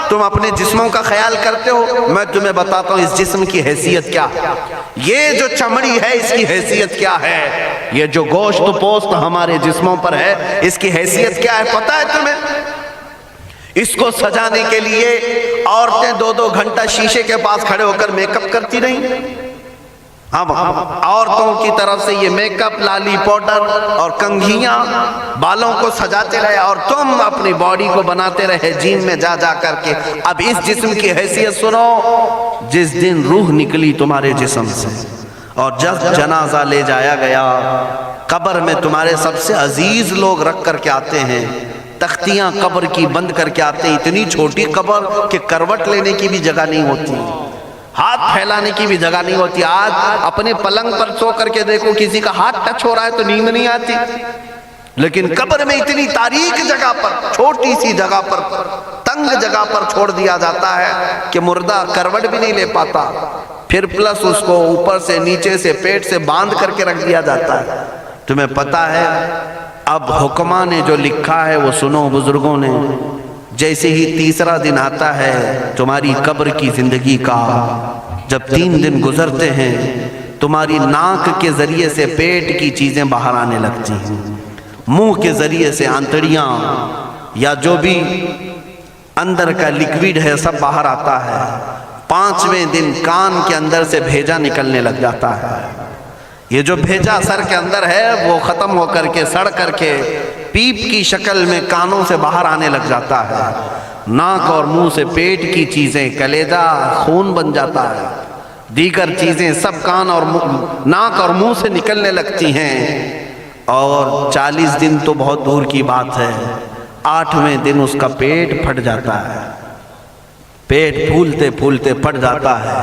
تم اپنے جسموں کا خیال کرتے ہو، میں تمہیں بتاتا ہوں اس جسم کی حیثیت کیا ہے۔ یہ جو چمڑی ہے اس کی حیثیت کیا ہے، یہ جو گوشت پوست ہمارے جسموں پر ہے اس کی حیثیت کیا ہے پتہ ہے تمہیں؟ اس کو سجانے کے لیے عورتیں 2-2 گھنٹہ شیشے کے پاس کھڑے ہو کر میک اپ کرتی رہیں۔ ہم عورتوں کی طرف سے یہ میک اپ، لالی پاؤڈر اور کنگھیاں بالوں کو سجاتے رہے، اور تم اپنی باڈی کو بناتے رہے جیم میں جا جا کر کے۔ اب اس جسم کی حیثیت سنو، جس دن روح نکلی تمہارے جسم سے اور جب جنازہ لے جایا گیا، قبر میں تمہارے سب سے عزیز لوگ رکھ کر کے آتے ہیں، تختیاں قبر کی بند کر کے آتے ہیں، اتنی چھوٹی قبر کہ کروٹ لینے کی بھی جگہ نہیں ہوتی، ہاتھ پھیلانے کی بھی جگہ نہیں ہوتی۔ آج اپنے پلنگ پر سو کر کے دیکھو، کسی کا ہاتھ ٹچ ہو رہا ہے تو نیند نہیں آتی، لیکن قبر میں اتنی تاریک جگہ پر، چھوٹی سی جگہ پر، تنگ جگہ پر چھوڑ دیا جاتا ہے کہ مردہ کروٹ بھی نہیں لے پاتا، پھر پلس اس کو اوپر سے نیچے سے پیٹ سے باندھ کر کے رکھ دیا جاتا ہے۔ تمہیں پتا ہے اب حکماں نے جو لکھا ہے وہ سنو بزرگوں نے، جیسے ہی تیسرا دن آتا ہے تمہاری قبر کی زندگی کا، جب 3 دن گزرتے ہیں تمہاری ناک کے ذریعے سے پیٹ کی چیزیں باہر آنے لگتی ہیں، منہ کے ذریعے سے آنتڑیاں یا جو بھی اندر کا لیکویڈ ہے سب باہر آتا ہے۔ 5ویں دن کان کے اندر سے بھیجا نکلنے لگ جاتا ہے، یہ جو بھیجا سر کے اندر ہے وہ ختم ہو کر کے سڑ کر کے پیپ کی شکل میں کانوں سے باہر آنے لگ جاتا ہے، ناک اور منہ سے پیٹ کی چیزیں، کلیجہ، خون بن جاتا ہے، دیگر چیزیں سب کان اور ناک اور منہ سے نکلنے لگتی ہیں، اور 40 دن تو بہت دور کی بات ہے، 8ویں دن اس کا پیٹ پھٹ جاتا ہے، پیٹ پھولتے پھولتے پھٹ جاتا ہے،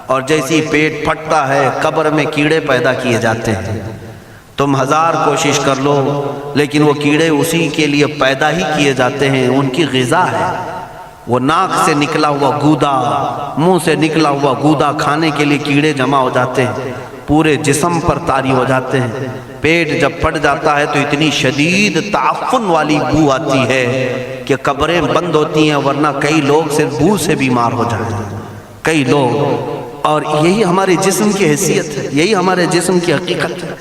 اور جیسی پیٹ پھٹتا ہے قبر میں کیڑے پیدا کیے جاتے ہیں۔ تم 1000 کوشش کر لو لیکن وہ کیڑے اسی کے لیے پیدا ہی کیے جاتے ہیں، ان کی غذا ہے۔ وہ ناک سے نکلا ہوا گودا، منہ سے نکلا ہوا گودا کھانے کے لیے کیڑے جمع ہو جاتے ہیں، پورے جسم پر طاری ہو جاتے ہیں۔ پیٹ جب پھٹ جاتا ہے تو اتنی شدید تعفن والی بو آتی ہے کہ قبریں بند ہوتی ہیں، ورنہ کئی لوگ صرف بو سے بیمار ہو جاتے ہیں، کئی لوگ۔ اور یہی ہمارے جسم کی حیثیت ہے، یہی ہمارے جسم کی حقیقت ہے۔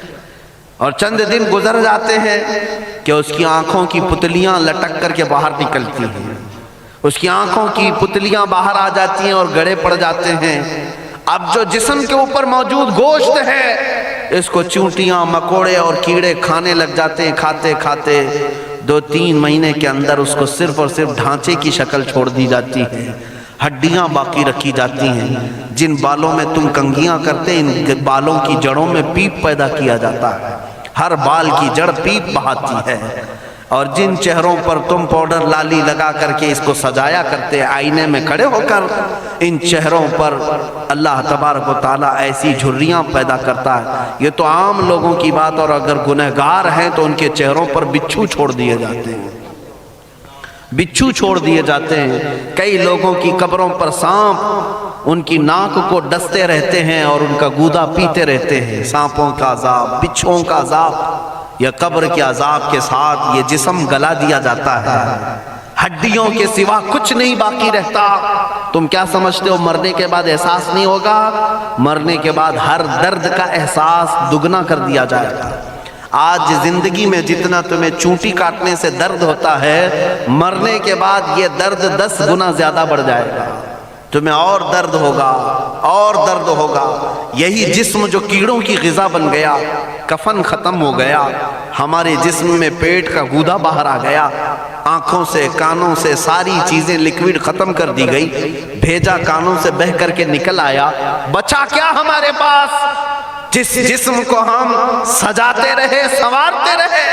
اور چند دن گزر جاتے ہیں کہ اس کی آنکھوں کی پتلیاں لٹک کر کے باہر نکلتی ہیں، اس کی آنکھوں کی پتلیاں باہر آ جاتی ہیں اور گڑے پڑ جاتے ہیں۔ اب جو جسم کے اوپر موجود گوشت ہے اس کو چونٹیاں، مکوڑے اور کیڑے کھانے لگ جاتے ہیں، کھاتے کھاتے 2-3 مہینے کے اندر اس کو صرف اور صرف ڈھانچے کی شکل چھوڑ دی جاتی ہے، ہڈیاں باقی رکھی جاتی ہیں۔ جن بالوں میں تم کنگھیاں کرتے ان بالوں کی جڑوں میں پیپ پیدا کیا جاتا ہے، ہر بال کی جڑ پیپ بہاتی ہے۔ اور جن چہروں پر تم پاؤڈر لالی لگا کر کے اس کو سجایا کرتے آئینے میں کھڑے ہو کر، ان چہروں پر اللہ تبارک و تعالیٰ ایسی جھریاں پیدا کرتا ہے۔ یہ تو عام لوگوں کی بات، اور اگر گنہگار ہیں تو ان کے چہروں پر بچھو چھوڑ دیے جاتے ہیں، بچھو چھوڑ دیے جاتے ہیں۔ کئی لوگوں کی قبروں پر سانپ ان کی ناک کو ڈستے رہتے ہیں اور ان کا گودا پیتے رہتے ہیں۔ سانپوں کا عذاب، بچھوؤں کا عذاب، یا قبر کے عذاب کے ساتھ یہ جسم گلا دیا جاتا ہے، ہڈیوں کے سوا کچھ نہیں باقی رہتا۔ تم کیا سمجھتے ہو مرنے کے بعد احساس نہیں ہوگا؟ مرنے کے بعد ہر درد کا احساس دگنا کر دیا جائے گا۔ آج زندگی میں جتنا تمہیں چونٹی کاٹنے سے درد ہوتا ہے، مرنے کے بعد یہ درد 10 گنا زیادہ بڑھ جائے گا، تمہیں اور درد ہوگا، اور درد ہوگا۔ یہی جسم جو کیڑوں کی غذا بن گیا، کفن ختم ہو گیا، ہمارے جسم میں پیٹ کا گودا باہر آ گیا، آنکھوں سے کانوں سے ساری چیزیں لکوڈ ختم کر دی گئی، بھیجا کانوں سے بہہ کر کے نکل آیا، بچا کیا ہمارے پاس؟ جس جسم کو ہم سجاتے رہے، سنوارتے رہے،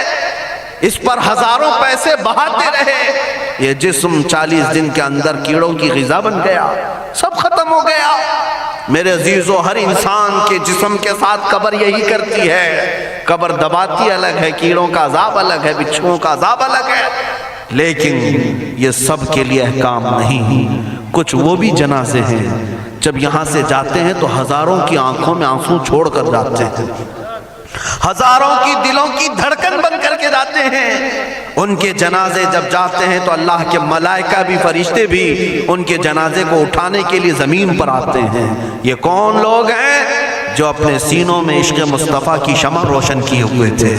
اس پر ہزاروں پیسے بہاتے رہے، یہ جسم 40 دن کے اندر کیڑوں کی غذا بن گیا، سب ختم ہو گیا۔ میرے عزیزو، ہر انسان کے جسم کے ساتھ قبر یہی کرتی ہے، قبر دباتی الگ ہے، کیڑوں کا عذاب الگ ہے، بچھوؤں کا عذاب الگ ہے، لیکن یہ سب کے لیے احکام نہیں۔ کچھ وہ بھی جنازے ہیں جب یہاں سے جاتے ہیں تو ہزاروں کی آنکھوں میں آنسو چھوڑ کر جاتے ہیں، ہزاروں کی دلوں کی دھڑکن بن کر کے جاتے ہیں۔ ان کے جنازے جب جاتے ہیں تو اللہ کے ملائکہ بھی، فرشتے بھی ان کے جنازے کو اٹھانے کے لیے زمین پر آتے ہیں۔ یہ کون لوگ ہیں؟ جو اپنے سینوں میں عشق مصطفیٰ کی شمع روشن کیے ہوئے تھے۔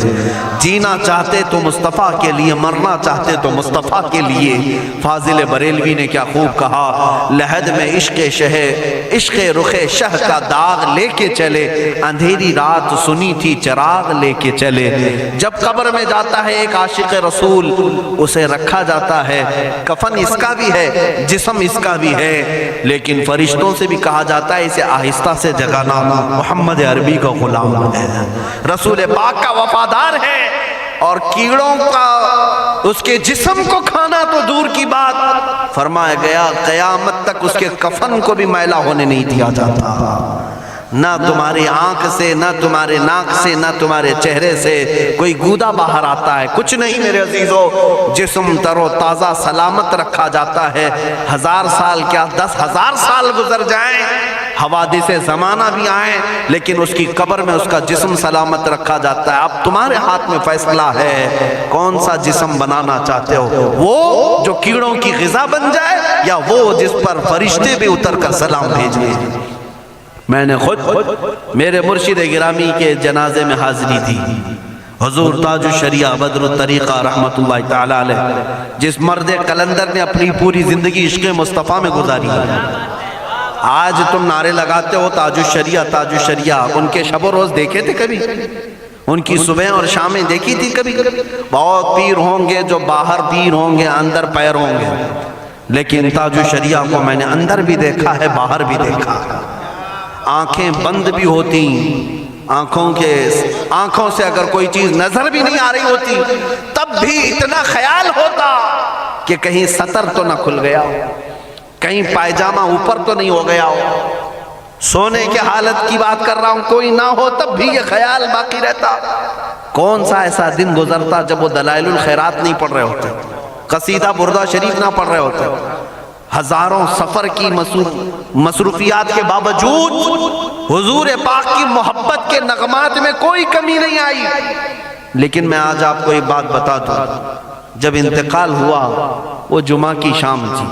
جینا چاہتے تو مصطفیٰ کے لیے، مرنا چاہتے تو مصطفیٰ کے لیے۔ فاضل بریلوی نے کیا خوب کہا، لحد میں عشق شہ، عشق رخ شہ کا داغ لے کے چلے، اندھیری رات سنی تھی چراغ لے کے چلے۔ جب قبر میں جاتا ہے ایک عاشق رسول، اسے رکھا جاتا ہے، کفن اس کا بھی ہے، جسم اس کا بھی ہے، لیکن فرشتوں سے بھی کہا جاتا ہے اسے آہستہ سے جگانا، محمد عربی کا غلام ہے، رسول پاک کا وفادار ہے، اور کیڑوں کا اس کے جسم کو کھانا تو دور کی بات، فرمایا گیا قیامت تک اس کے کفن کو بھی میلا ہونے نہیں دیا جاتا۔ نہ تمہاری آنکھ سے، نہ تمہارے ناک سے، نہ تمہارے چہرے سے کوئی گودا باہر آتا ہے، کچھ نہیں میرے عزیزو، جسم تر و تازہ سلامت رکھا جاتا ہے۔ 1000 سال کیا 10,000 سال گزر جائیں، حوادث زمانہ بھی آئیں، لیکن اس کی قبر میں اس کا جسم سلامت رکھا جاتا ہے۔ اب تمہارے ہاتھ میں فیصلہ ہے، کون سا جسم بنانا چاہتے ہو، وہ جو کیڑوں کی غذا بن جائے، یا وہ جس پر فرشتے بھی اتر کر سلام بھیجیں۔ میں نے خود میرے مرشد گرامی کے جنازے میں حاضری دی، حضور تاج الشریعہ بدر الطریقہ رحمت اللہ تعالی علیہ، جس مرد قلندر نے اپنی پوری زندگی عشق مصطفیٰ میں گزاری ہے۔ آج تم نعرے لگاتے ہو تاج الشریعہ تاج الشریعہ، ان کے شب و روز دیکھے تھے کبھی؟ ان کی صبح اور شامیں دیکھی تھی کبھی؟ بہت پیر ہوں گے جو باہر پیر ہوں گے، اندر پیر ہوں گے، لیکن تاج الشریعہ کو میں نے اندر بھی دیکھا ہے، باہر بھی دیکھا ہے۔ آنکھیں بند بھی ہوتی، آنکھوں سے اگر کوئی چیز نظر بھی نہیں آ رہی ہوتی، تب بھی اتنا خیال ہوتا کہ کہیں سطر تو نہ کھل گیا ہو، کہیں پائجامہ اوپر تو نہیں ہو گیا ہو۔ سونے کے حالت کی بات کر رہا ہوں، کوئی نہ ہو تب بھی یہ خیال باقی رہتا۔ کون سا ایسا دن گزرتا جب وہ دلائل الخیرات نہیں پڑھ رہے ہوتے، قصیدہ بردہ شریف نہ پڑھ رہے ہوتے، ہزاروں سفر کی مصروفیات کے باوجود حضور پاک کی محبت کے نغمات میں کوئی کمی نہیں آئی۔ لیکن میں آج آپ کو ایک بات بتا دوں، جب انتقال ہوا وہ جمعہ کی شام تھی،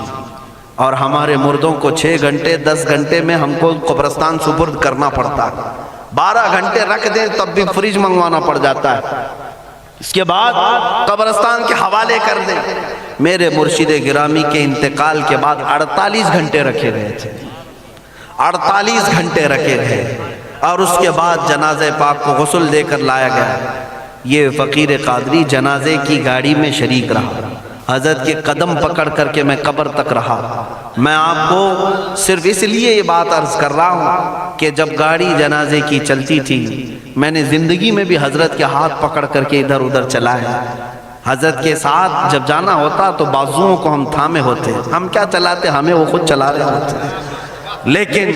اور ہمارے مردوں کو 6 گھنٹے 10 گھنٹے میں ہم کو قبرستان سپرد کرنا پڑتا ہے، 12 گھنٹے رکھ دیں تب بھی فریج منگوانا پڑ جاتا ہے، اس کے بعد قبرستان کے حوالے کر دیں۔ میرے مرشد گرامی کے انتقال کے بعد 48 گھنٹے رکھے گئے تھے، 48 گھنٹے رکھے گئے، اور اس کے بعد جنازہ پاک کو غسل دے کر لایا گیا۔ یہ فقیر قادری جنازے کی گاڑی میں شریک رہا، حضرت کے قدم پکڑ کر کے میں قبر تک رہا۔ میں آپ کو صرف اس لیے یہ بات عرض کر رہا ہوں کہ جب گاڑی جنازے کی چلتی تھی، میں نے زندگی میں بھی حضرت کے ہاتھ پکڑ کر کے ادھر ادھر چلائے۔ حضرت کے ساتھ جب جانا ہوتا تو بازوؤں کو ہم تھامے ہوتے، ہم کیا چلاتے، ہمیں وہ خود چلا رہے ہوتے، لیکن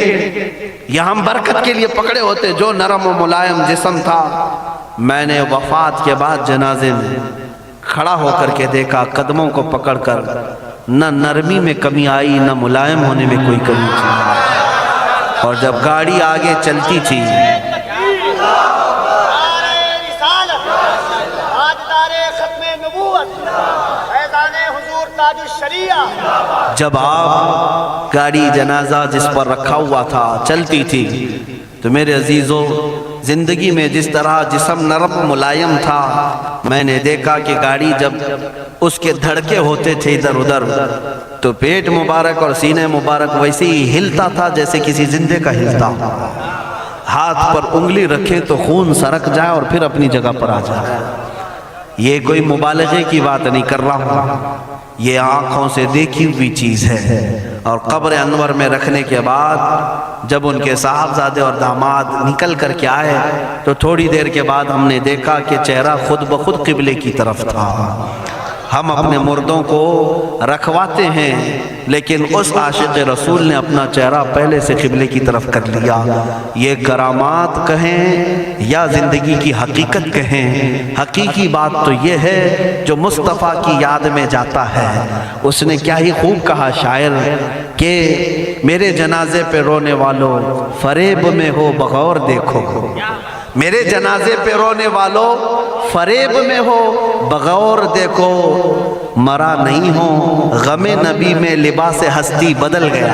یہ ہم برکت کے لیے پکڑے ہوتے۔ جو نرم و ملائم جسم تھا، میں نے وفات کے بعد جنازے میں کھڑا ہو کر کے دیکھا، قدموں کو پکڑ کر، نہ نرمی میں کمی آئی، نہ ملائم ہونے میں کوئی کمی تھی۔ اور جب گاڑی آگے چلتی تھی، جب آپ گاڑی جنازہ جس پر رکھا ہوا تھا چلتی تھی، تو میرے عزیزو زندگی میں جس طرح جسم نرم ملائم تھا، میں نے دیکھا کہ گاڑی جب اس کے دھڑکے ہوتے تھے ادھر ادھر، تو پیٹ مبارک اور سینے مبارک ویسے ہی ہلتا تھا جیسے کسی زندے کا ہلتا ہو۔ ہاتھ پر انگلی رکھے تو خون سرک جائے اور پھر اپنی جگہ پر آ جائے۔ یہ کوئی مبالغے کی بات نہیں کر رہا ہوں، یہ آنکھوں سے دیکھی ہوئی چیز ہے۔ اور قبر انور میں رکھنے کے بعد جب ان کے صاحبزادے اور داماد نکل کر کے آئے، تو تھوڑی دیر کے بعد ہم نے دیکھا کہ چہرہ خود بخود قبلے کی طرف تھا۔ ہم اپنے مردوں کو رکھواتے ہیں، لیکن اس عاشق رسول نے اپنا چہرہ پہلے سے قبلے کی طرف کر لیا۔ یہ کرامات کہیں یا زندگی کی حقیقت کہیں، حقیقی بات تو یہ ہے جو مصطفیٰ کی یاد میں جاتا ہے۔ اس نے کیا ہی خوب کہا شاعر کہ میرے جنازے پہ رونے والوں فریب میں ہو بغور دیکھو، میرے جنازے پہ رونے والوں فریب میں ہو، بغور دیکھو مرا نہیں ہو، غم نبی میں لباس ہستی بدل گیا۔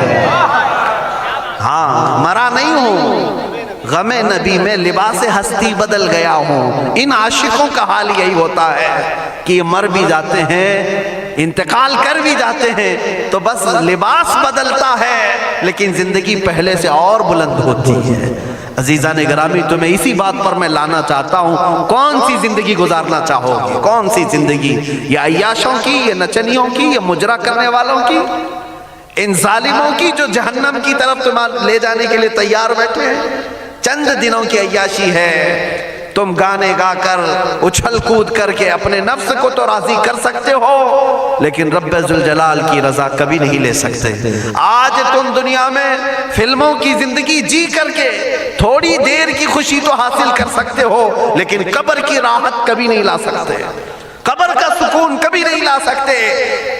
ہاں مرا نہیں ہوں، غم نبی میں لباس ہستی بدل گیا ہوں۔ ان عاشقوں کا حال یہی ہوتا ہے کہ یہ مر بھی جاتے ہیں، انتقال کر بھی جاتے ہیں، تو بس لباس بدلتا ہے لیکن زندگی پہلے سے اور بلند ہوتی ہے۔ عزیزان گرامی، تمہیں اسی بات پر میں لانا چاہتا ہوں، کون سی زندگی گزارنا چاہو گے؟ کون سی زندگی؟ یہ عیاشوں کی، یہ نچنیوں کی، یہ مجرا کرنے والوں کی، ان ظالموں کی جو جہنم کی طرف تمہیں لے جانے کے لیے تیار بیٹھے ہیں؟ چند دنوں کی عیاشی ہے، تم گانے گا کر اچھل کود کر کے اپنے نفس کو تو راضی کر سکتے ہو، لیکن رب ذوالجلال کی رضا کبھی نہیں لے سکتے۔ آج تم دنیا میں فلموں کی زندگی جی کر کے تھوڑی دیر کی خوشی تو حاصل کر سکتے ہو، لیکن قبر کی راحت کبھی نہیں لا سکتے، قبر کا سکون کبھی نہیں لا سکتے۔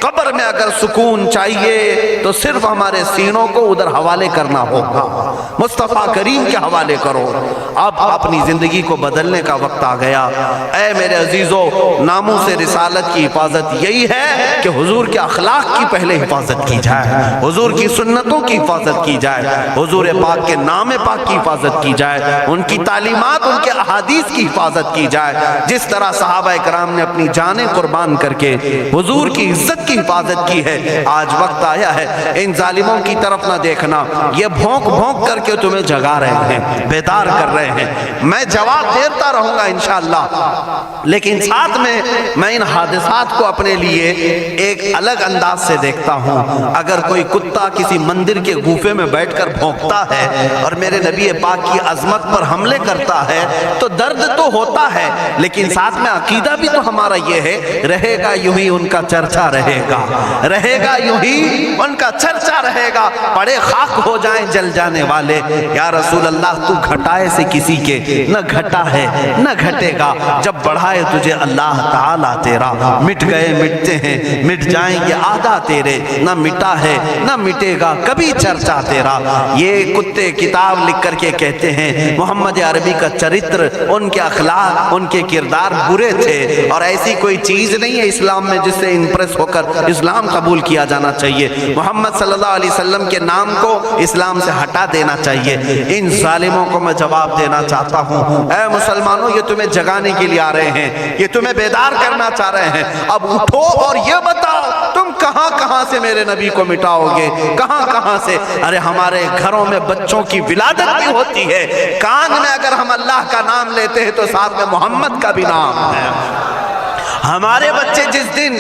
قبر میں اگر سکون چاہیے تو صرف ہمارے سینوں کو ادھر حوالے کرنا ہوگا، مصطفیٰ کریم کے حوالے کرو۔ اب اپنی زندگی کو بدلنے کا وقت آ گیا۔ اے میرے عزیزو، ناموس رسالت کی حفاظت یہی ہے کہ حضور کے اخلاق کی پہلے حفاظت کی جائے، حضور کی سنتوں کی حفاظت کی جائے، حضور پاک کے نام پاک کی حفاظت کی جائے، ان کی تعلیمات، ان کے احادیث کی حفاظت کی جائے۔ جس طرح صحابہ کرام نے اپنی جانیں قربان کر کے حضور کی عزت کی حفاظت کی ہے، آج وقت آیا ہے ان ظالموں کی طرف نہ دیکھنا۔ یہ بھونک بھونک کر کے تمہیں جگا رہے ہیں، بیدار کر رہے ہیں، میں جواب دیتا رہوں گا انشاءاللہ، لیکن ساتھ میں ان حادثات کو اپنے لیے ایک الگ انداز سے دیکھتا ہوں۔ اگر کوئی کتا کسی مندر کے گوفے میں بیٹھ کر بھونکتا ہے اور میرے نبی پاک کی عظمت پر حملے کرتا ہے تو درد تو ہوتا ہے، لیکن ساتھ میں عقیدہ بھی تو ہمارا یہ ہے، رہے گا یوں ہی ان کا چرچا رہے گا، رہے گا یوں ہی ان کا چرچا رہے گا، پڑے خاک ہو جائیں جل جانے والے۔ یا رسول اللہ، تو گھٹائے سے کسی کے نہ گھٹا ہے نہ گھٹے گا، جب بڑھائے تجھے اللہ تعالیٰ تیرا، مٹ گئے مٹتے ہیں مٹ جائیں گے آدھا تیرے، نہ مٹا ہے نہ مٹے گا کبھی چرچا تیرا۔ یہ کتے کتاب لکھ کر کے کہتے ہیں محمد عربی کا چرتر، ان کے اخلاق، ان کے کردار برے تھے، اور ایسی کوئی چیز نہیں ہے اسلام میں جس سے امپریس ہو کر اسلام قبول کیا جانا چاہیے۔ محمد صلی اللہ علیہ وسلم کے نام کو اسلام سے ہٹا دینا چاہیے۔ ان ظالموں کو میں جواب دینا چاہتا ہوں، اے مسلمانوں، یہ تمہیں جگانے کے لیے آ رہے ہیں، یہ تمہیں بیدار کرنا چاہ رہے ہیں۔ اب اٹھو اور یہ بتاؤ تم کہاں کہاں سے میرے نبی کو مٹاؤ گے، کہاں کہاں سے؟ ارے ہمارے گھروں میں بچوں کی ولادت بھی ہوتی ہے، کان میں اگر ہم اللہ کا نام لیتے ہیں تو ساتھ میں محمد کا بھی نام ہے۔ ہمارے بچے جس دن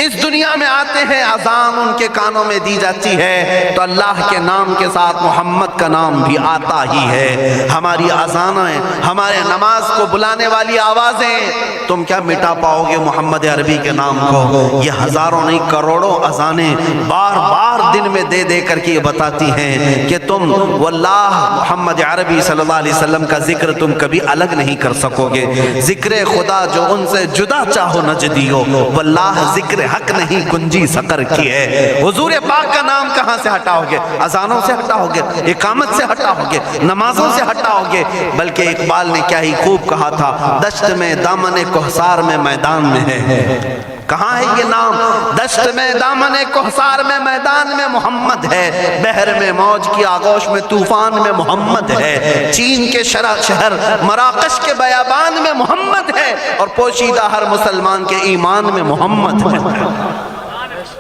اس دنیا میں آتے ہیں، اذان ان کے کانوں میں دی جاتی ہے تو اللہ کے نام کے ساتھ محمد کا نام بھی آتا ہی ہے۔ ہماری اذانیں، ہمارے نماز کو بلانے والی آوازیں، تم کیا مٹا پاؤ گے محمد عربی کے نام کو؟ یہ ہزاروں نہیں کروڑوں اذانیں بار بار دن میں دے دے کر کے یہ بتاتی ہیں کہ تم واللہ محمد عربی صلی اللہ علیہ وسلم کا ذکر تم کبھی الگ نہیں کر سکو گے۔ ذکر خدا جو ان سے جدا چاہو نجدیو، واللہ ذکر حق نہیں گنجی سقر کی ہے۔ حضور پاک کا نام کہاں سے ہٹاؤ گے؟ اذانوں سے ہٹاؤ گے، اقامت سے ہٹاؤ گے، نمازوں سے ہٹاؤ گے؟ بلکہ اقبال نے کیا ہی خوب کہا تھا، دشت میں دامن کوہسار میں میدان میں ہے۔ کہاں ہے یہ نام؟ دشت میں دامن کوہسار میں میدان میں محمد ہے، بحر میں موج کی آغوش میں طوفان میں محمد ہے، چین کے شہر مراکش کے بیابان میں محمد ہے، اور پوشیدہ ہر مسلمان کے ایمان میں محمد ہے۔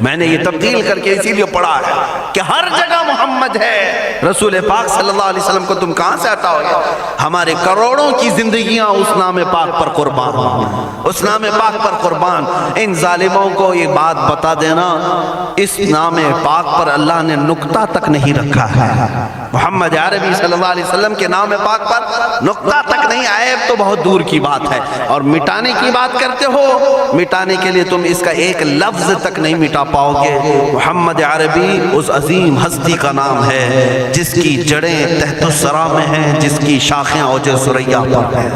میں نے یہ تبدیل کر کے اسی لیے پڑھا ہے کہ ہر جگہ محمد ہے۔ رسول پاک صلی اللہ علیہ وسلم کو تم کہاں سے ہٹاؤ گے؟ ہمارے کروڑوں کی زندگیاں اس نام پاک پر قربان، اس نام پاک پر قربان۔ ان ظالموں کو یہ بات بتا دینا، اس نام پاک پر اللہ نے نقطہ تک نہیں رکھا ہے۔ محمد عربی صلی اللہ علیہ وسلم کے نام پاک پر نقطہ تک نہیں، عیب تو بہت دور کی بات ہے۔ اور مٹانے کی بات کرتے ہو، مٹانے کے لیے تم اس کا ایک لفظ تک نہیں مٹا پاؤ گے۔ محمد عربی اس عظیم ہستی کا نام نام ہے جس کی جڑیں تحت الثری میں ہیں، جس کی شاخیں اوج ثریا پر ہیں۔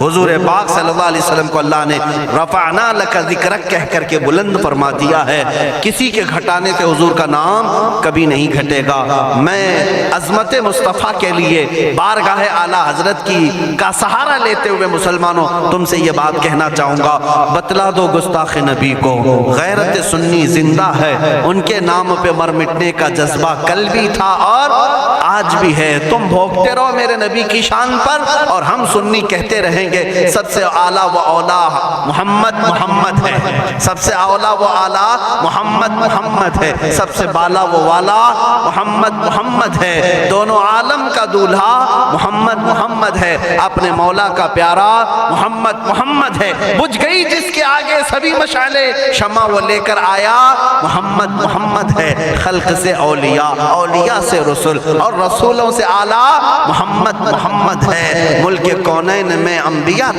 حضور پاک صلی اللہ علیہ وسلم کو اللہ نے رفعنا لک ذکرک کہہ کر کے بلند فرما دیا ہے۔ کسی کے گھٹانے سے حضور کا نام کبھی نہیں گھٹے گا۔ میں عظمت مصطفیٰ کے لیے بارگاہ اعلیٰ حضرت کی کا سہارا لیتے ہوئے مسلمانوں تم سے یہ بات کہنا چاہوں گا، بتلا دو گستاخ نبی کو غیرت سنی زندہ ہے، ان کے نام پہ مر مٹنے کا جذبہ کل بھی تھا اور آج بھی ہے۔ تم بھوکتے رہو میرے نبی کی شان پر اور ہم سنی کہتے رہیں گے سب سے اعلیٰ و اولا محمد ہے، سب سے اولا و اعلیٰ محمد ہے، سب سے بالا و والا محمد ہے، دونوں عالم کا دولہا محمد ہے، اپنے مولا کا پیارا محمد ہے۔ بجھ گئی جس کے آگے سبھی مشعلے، شمع وہ لے کر آیا محمد ہے۔ خلق سے اولیاء سے رسول اور رسولوں سے اعلیٰ محمد ہے۔ ملک کونین میں انبیاء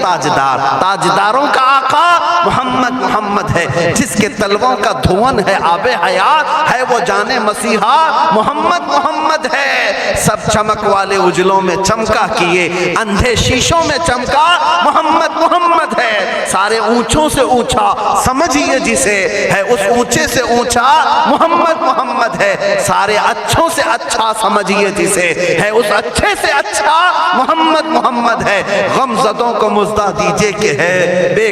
تاجداروں کا آقا محمد ہے، جس کے تلووں کا دھون ہے آب حیات ہے، وہ جانے مسیحا محمد ہے۔ سب چمک والے اجلوں میں چمکا کیے، اندھے شیشوں میں چمکا محمد ہے۔ سارے اونچوں سے اونچا سمجھیے جسے ہے، اس اونچے سے اونچا محمد ہے۔ سارے اچھوں سے اچھا سمجھیے جسے ہے، اس اچھے سے اچھا محمد ہے۔ غم زدوں کو مزدہ دیجئے کہ ہے، بے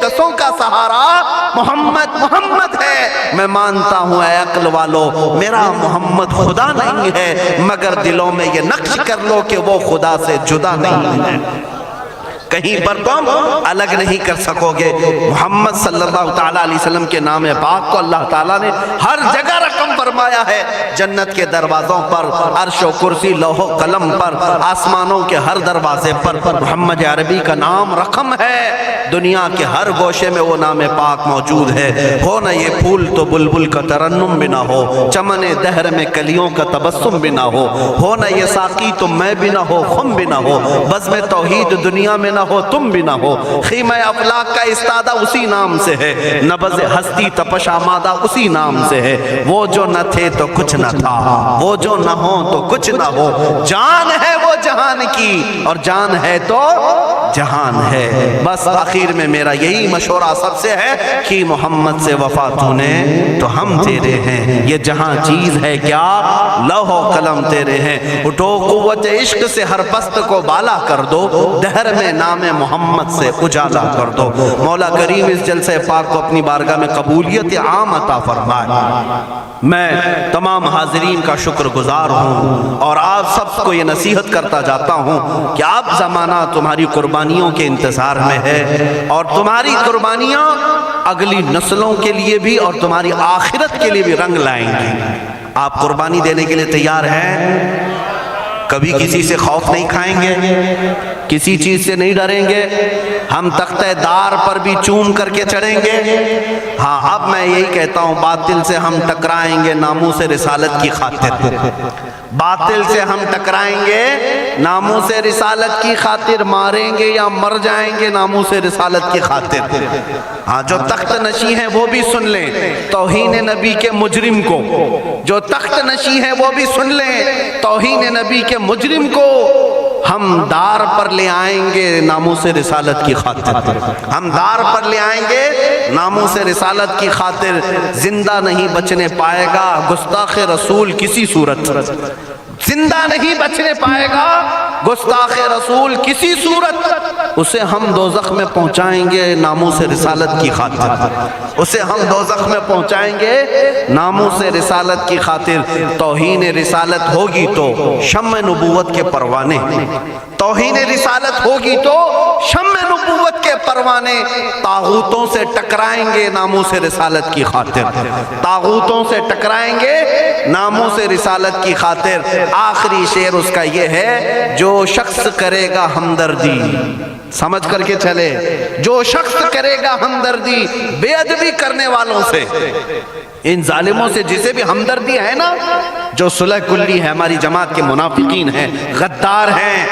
قصوں کا سہارا محمد ہے۔ میں مانتا ہوں اے عقل والو میرا محمد خدا نہیں ہے، مگر دلوں میں یہ نقش کر لو کہ وہ خدا سے جدا نہیں ہے، کہیں پر تم الگ نہیں کر سکو گے۔ محمد صلی اللہ تعالیٰ علیہ وسلم کے نام پاک کو اللہ تعالیٰ نے ہر جگہ رقم فرمایا ہے، جنت کے دروازوں پر، عرش و کرسی لوح و قلم پر، آسمانوں کے ہر دروازے پر محمد عربی کا نام رقم ہے۔ دنیا کے ہر گوشے میں وہ نام پاک موجود ہے۔ ہو نہ یہ پھول تو بلبل کا ترنم بھی نہ ہو، چمن دہر میں کلیوں کا تبسم بھی نہ ہو نہ یہ ساقی تو میں بھی نہ ہو، خم بھی نہ ہو، بزم توحید دنیا میں نہ ہو، تم بھی نہ ہو، خیمہ افلاک کا استادہ اسی نام سے ہے، نبض ہستی تپش آمادہ اسی نام سے ہے۔ وہ جو نہ تھے تو کچھ نہ تھا، وہ جو نہ ہو تو کچھ نہ ہو، جان ہے وہ جہان کی اور جان ہے تو جہان ہے۔ بس آخر میں میرا یہی مشورہ سب سے ہے کہ محمد سے وفا تو نے تو ہم تیرے ہیں، یہ جہاں چیز ہے کیا لوح و قلم تیرے ہیں۔ اٹھو قوت عشق سے ہر پست کو بالا کر دو، دہر میں نام محمد سے اجالا کر دو۔ مولا کریم اس جلسہ پاک کو اپنی بارگاہ میں قبولیت عام عطا فرمائے۔ میں تمام حاضرین کا شکر گزار ہوں اور آپ سب کو یہ نصیحت کرتا جاتا ہوں کہ اب زمانہ تمہاری قربانیوں کے انتظار میں ہے، اور تمہاری قربانیاں اگلی نسلوں کے لیے بھی اور تمہاری آخرت کے لیے بھی رنگ لائیں گی۔ آپ قربانی دینے کے لیے تیار ہیں؟ کبھی کسی سے خوف نہیں کھائیں گے، کسی چیز سے نہیں ڈریں گے، ہم تختہ دار پر بھی چوم کر کے چڑھیں گے۔ ہاں اب میں یہی کہتا ہوں، باطل سے ہم ٹکرائیں گے ناموس رسالت کی خاطر، باطل سے ہم ٹکرائیں گے ناموس رسالت کی خاطر، ماریں گے یا مر جائیں گے ناموس رسالت کی خاطر۔ ہاں جو تخت نشی ہیں وہ بھی سن لیں توہین نبی کے مجرم کو، جو تخت نشی ہیں وہ بھی سن لیں توہین نبی کے مجرم کو ہم دار پر لے آئیں گے ناموس رسالت کی خاطر، ہم دار پر لے آئیں گے ناموس رسالت کی خاطر۔ زندہ نہیں بچنے پائے گا گستاخ رسول کسی صورت، زندہ نہیں بچنے پائے گا گستاخ رسول کسی صورت، اسے ہم دوزخ میں پہنچائیں گے ناموس رسالت کی خاطر، اسے ہم دوزخ میں پہنچائیں گے ناموس رسالت کی خاطر۔ توہین رسالت ہوگی تو شمع نبوت کے پروانے، توہین رسالت ہوگی تو شمع نبوت کے پروانے طاغوتوں سے ٹکرائیں گے ناموس رسالت کی خاطر، طاغوتوں سے ٹکرائیں گے ناموس رسالت کی خاطر۔ آخری شعر اس کا یہ ہے، جو شخص کرے گا ہمدردی، سمجھ کر کے چلے، جو شخص کرے گا ہمدردی بے ادبی کرنے والوں سے، ان ظالموں سے جسے بھی ہمدردی ہے نا، جو صلح کلی ہے، ہماری جماعت کے منافقین ہیں، غدار ہیں،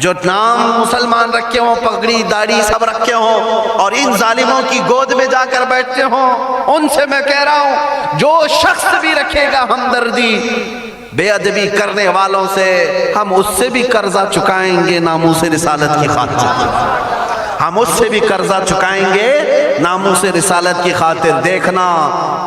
جو نام مسلمان رکھے ہوں، پگڑی داڑھی سب رکھے ہوں اور ان ظالموں کی گود میں جا کر بیٹھتے ہوں، ان سے میں کہہ رہا ہوں جو شخص بھی رکھے گا ہمدردی بے ادبی کرنے والوں سے ہم اس سے بھی قرضہ چکائیں گے ناموس رسالت کی خاطر، ہم اس سے بھی قرضہ چکائیں گے ناموس رسالت کی خاطر۔ دیکھنا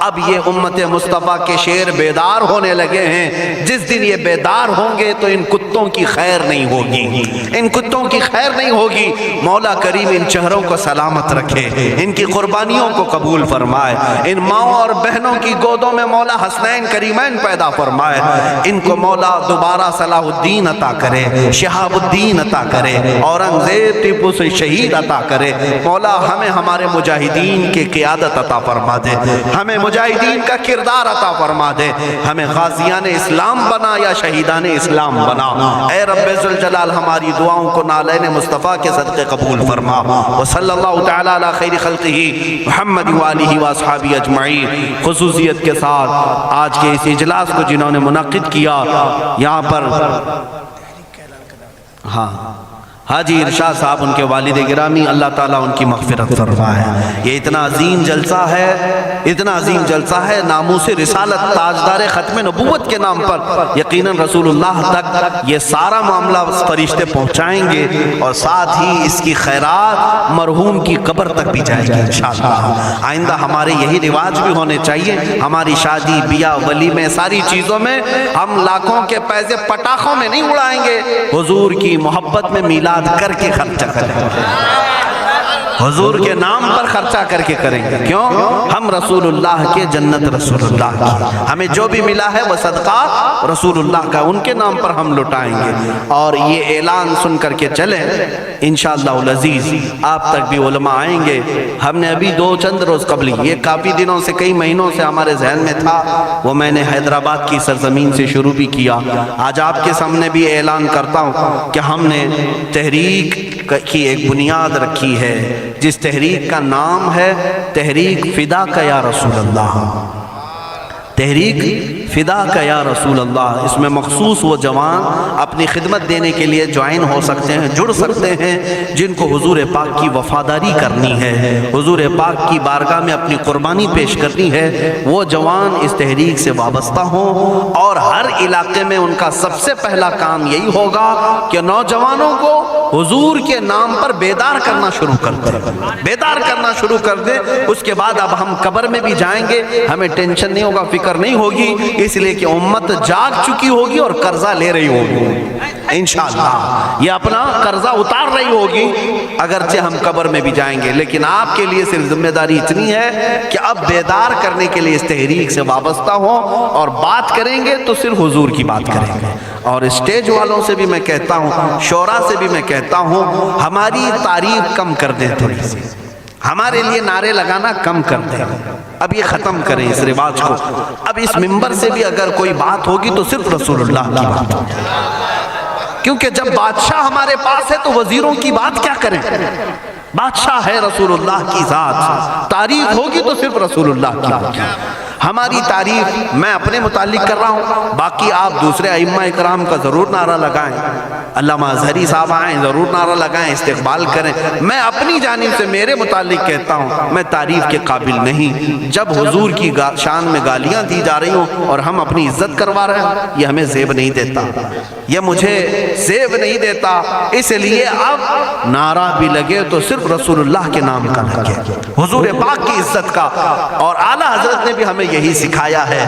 اب یہ امت مصطفیٰ کے شیر بیدار ہونے لگے ہیں، جس دن یہ بیدار ہوں گے تو ان کتوں کی خیر نہیں ہوگی، ان کتوں کی خیر نہیں ہوگی۔ مولا کریم ان چہروں کو سلامت رکھے، ان کی قربانیوں کو قبول فرمائے، ان ماؤں اور بہنوں کی گودوں میں مولا حسنین کریمین پیدا فرمائے، ان کو مولا دوبارہ صلاح الدین عطا کرے، شہاب الدین عطا کرے، اورنگزیب ٹیپو سے شہید عطا کرے۔ مولا ہمیں ہمارے مجاہدین کی قیادت عطا فرما دے، ہمیں مجاہدین کا کردار عطا فرما دے، ہمیں غازیان اسلام بنا یا شہیدان اسلام بنا۔ اے رب ذوالجلال ہماری دعاؤں کو نالین مصطفیٰ کے صدقے قبول فرما۔ وصلی اللہ تعالی علی خیر خلقہ محمد وآلہ واصحابہ اجمعین۔ خصوصیت کے ساتھ آج کے اس اجلاس کو جنہوں نے منعقد کیا، یہاں پر حاجی ارشاد صاحب، ان کے والد گرامی، اللہ تعالیٰ ان کی مغفرت فرمائے۔ یہ اتنا عظیم جلسہ ہے، اتنا عظیم جلسہ ہے، ناموس رسالت تاجدار ختم نبوت کے نام پر یقیناً رسول اللہ تک یہ سارا معاملہ فرشتے پہنچائیں گے، اور ساتھ ہی اس کی خیرات مرحوم کی قبر تک بھی جائے گی انشاءاللہ۔ آئندہ ہمارے یہی رواج بھی ہونے چاہیے، ہماری شادی بیاہ ولیمے ساری چیزوں میں ہم لاکھوں کے پیسے پٹاخوں میں نہیں اڑائیں گے، حضور کی محبت میں میلاد کر کے خرچہ کریں گے، حضور کے نام پر خرچہ کر کے کریں گے۔ کیوں؟ ہم رسول اللہ کے، جنت رسول اللہ کی، ہمیں جو بھی ملا ہے وہ صدقہ رسول اللہ کا، ان کے نام پر ہم لٹائیں گے۔ اور یہ اعلان سن کر کے چلیں انشاءاللہ العزیز، آپ تک بھی علماء آئیں گے۔ ہم نے ابھی چند روز قبل، یہ کافی دنوں سے، کئی مہینوں سے ہمارے ذہن میں تھا، وہ میں نے حیدرآباد کی سرزمین سے شروع بھی کیا۔ آج آپ کے سامنے بھی اعلان کرتا ہوں کہ ہم نے تحریک کی ایک بنیاد رکھی ہے، جس تحریک کا نام ہے تحریک فدا کا یا رسول اللہ، تحریک فدا کا یا رسول اللہ۔ اس میں مخصوص وہ جوان اپنی خدمت دینے کے لیے جوائن ہو سکتے ہیں، جڑ سکتے ہیں، جن کو حضور پاک کی وفاداری کرنی ہے، حضور پاک کی بارگاہ میں اپنی قربانی پیش کرنی ہے، وہ جوان اس تحریک سے وابستہ ہوں۔ اور ہر علاقے میں ان کا سب سے پہلا کام یہی ہوگا کہ نوجوانوں کو حضور کے نام پر بیدار کرنا شروع کر دیں، بیدار کرنا شروع کر دیں۔ اس کے بعد اب ہم قبر میں بھی جائیں گے، ہمیں ٹینشن نہیں ہوگا، فکر نہیں ہوگی، اس لیے کہ امت جاگ چکی ہوگی اور قرضہ لے رہی ہوگی انشاءاللہ، یہ اپنا قرضہ اتار رہی ہوگی، اگرچہ ہم قبر میں بھی جائیں گے۔ لیکن آپ کے لیے صرف ذمہ داری اتنی ہے کہ اب بیدار کرنے کے لیے اس تحریک سے وابستہ ہوں، اور بات کریں گے تو صرف حضور کی بات کریں گے۔ اور اسٹیج والوں سے بھی میں کہتا ہوں، شورا سے بھی میں کہتا ہوں، ہماری تعریف کم کر دیں، تھوڑی سی ہمارے لیے نعرے لگانا کم کر دیں، اب یہ ختم کریں اس رواج کو۔ اب اس منبر سے بھی اگر کوئی بات ہوگی تو صرف رسول اللہ کی بات ہوگی، کیونکہ جب بادشاہ ہمارے پاس ہے تو وزیروں کی بات کیا کریں؟ بادشاہ ہے رسول اللہ کی ذات، تعریف ہوگی تو صرف رسول اللہ کی ہوگی۔ ہماری تعریف میں اپنے متعلق کر رہا ہوں، باقی آپ دوسرے ائمہ اکرام کا ضرور نعرہ لگائیں، علامہ اظہری صاحب آئیں ضرور نعرہ لگائیں، استقبال کریں۔ میں اپنی جانب سے میرے متعلق کہتا ہوں، میں تعریف کے قابل نہیں۔ جب حضور کی شان میں گالیاں دی جا رہی ہوں اور ہم اپنی عزت کروا رہے ہیں، یہ ہمیں زیب نہیں دیتا، یہ مجھے زیب نہیں دیتا۔ اس لیے اب نعرہ بھی لگے تو صرف رسول اللہ کے نام کا لگے، حضور پاک کی عزت کا۔ اور اعلیٰ حضرت نے بھی ہمیں یہی سکھایا ہے،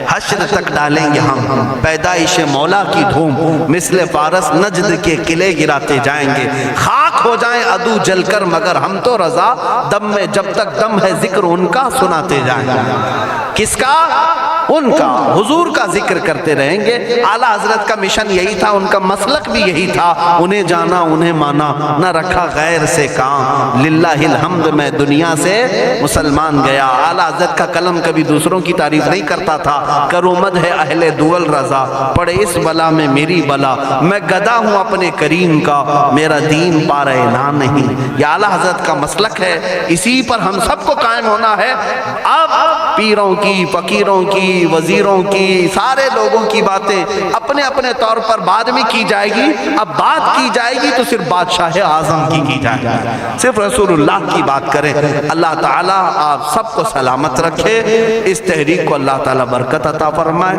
حشر تک ڈالیں گے ہم پیدائش مولا کی دھوم، مثل فارس نجد کے قلعے گراتے جائیں گے، خاک ہو جائیں عدو جل کر مگر ہم تو رضا، دم میں جب تک دم ہے ذکر ان کا سناتے جائیں گے۔ کس کا؟ ان کا، حضور کا ذکر کرتے رہیں گے۔ اعلیٰ حضرت کا مشن یہی تھا، ان کا مسلک بھی یہی تھا، انہیں جانا انہیں مانا، نہ رکھا غیر سے کام، للہ الحمد میں دنیا سے مسلمان گیا۔ اعلیٰ حضرت کا قلم کبھی دوسروں کی تعریف نہیں کرتا تھا، کرومد ہے اہل دول رضا، پڑے اس بلا میں میری بلا، میں گدا ہوں اپنے کریم کا، میرا دین پارہ نہ نہیں۔ یہ اعلیٰ حضرت کا مسلک ہے، اسی پر ہم سب کو قائم ہونا ہے۔ اب پیروں کی کی، فقیروں کی، وزیروں کی، سارے لوگوں کی باتیں اپنے اپنے طور پر بعد میں کی جائے گی. اب بات کی جائے گی تو صرف بادشاہ اعظم کی جائے گی، صرف رسول اللہ کی بات کریں. اللہ تعالیٰ آپ سب کو سلامت رکھے. اس تحریک کو اللہ تعالیٰ برکت عطا فرمائے.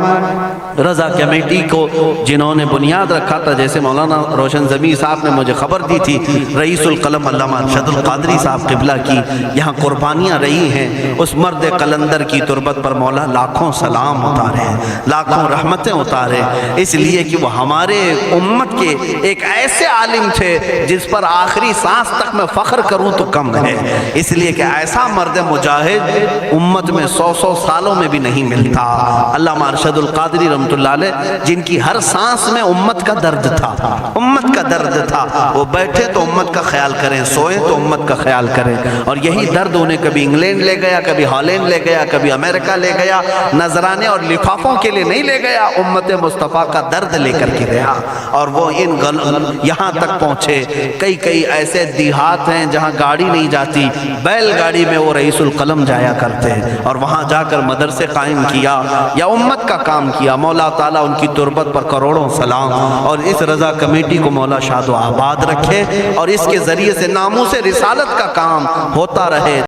رضا کمیٹی کو جنہوں نے بنیاد رکھا تھا، جیسے مولانا روشن زمیں صاحب نے مجھے خبر دی تھی، رئیس القلم علامہ ارشد القادری صاحب قبلہ کی یہاں قربانیاں رہی ہیں. اس مرد قلندر کی تربت پر مولا لاکھوں سلام اتارے، لاکھوں رحمتیں اتارے، اس لیے کہ وہ ہمارے امت کے ایک ایسے عالم تھے جس پر آخری سانس تک میں فخر کروں تو کم ہے. اس لیے کہ ایسا مرد مجاہد امت میں 100 سالوں میں بھی نہیں ملتا. علامہ ارشد القادری رحمۃ اللہ علیہ، جن کی ہر سانس میں امت کا درد تھا، امت کا درد تھا. وہ بیٹھے تو امت کا خیال کریں، سوئے تو امت کا خیال کریں. اور یہی درد انہیں کبھی انگلینڈ لے گیا، کبھی ہالینڈ لے گیا، کبھی امریکہ لے گیا. نذرانے اور لفافوں کے لیے نہیں لے گیا، امت مصطفیٰ کا درد لے کر کے گیا. اور وہ یہاں تک پہنچے. کئی ایسے دیہات ہیں جہاں گاڑی نہیں جاتی، بیل گاڑی میں وہ رئیس القلم جایا کرتے ہیں اور وہاں جا کر مدرسے قائم کیا یا امت کا کام کیا. مولا تعالیٰ ان کی تربت پر کروڑوں سلام. اور اس رضا کمیٹی کو مولا شاد و آباد رکھے اور اس کے ذریعے سے ناموس رسالت کا کام ہوتا رہے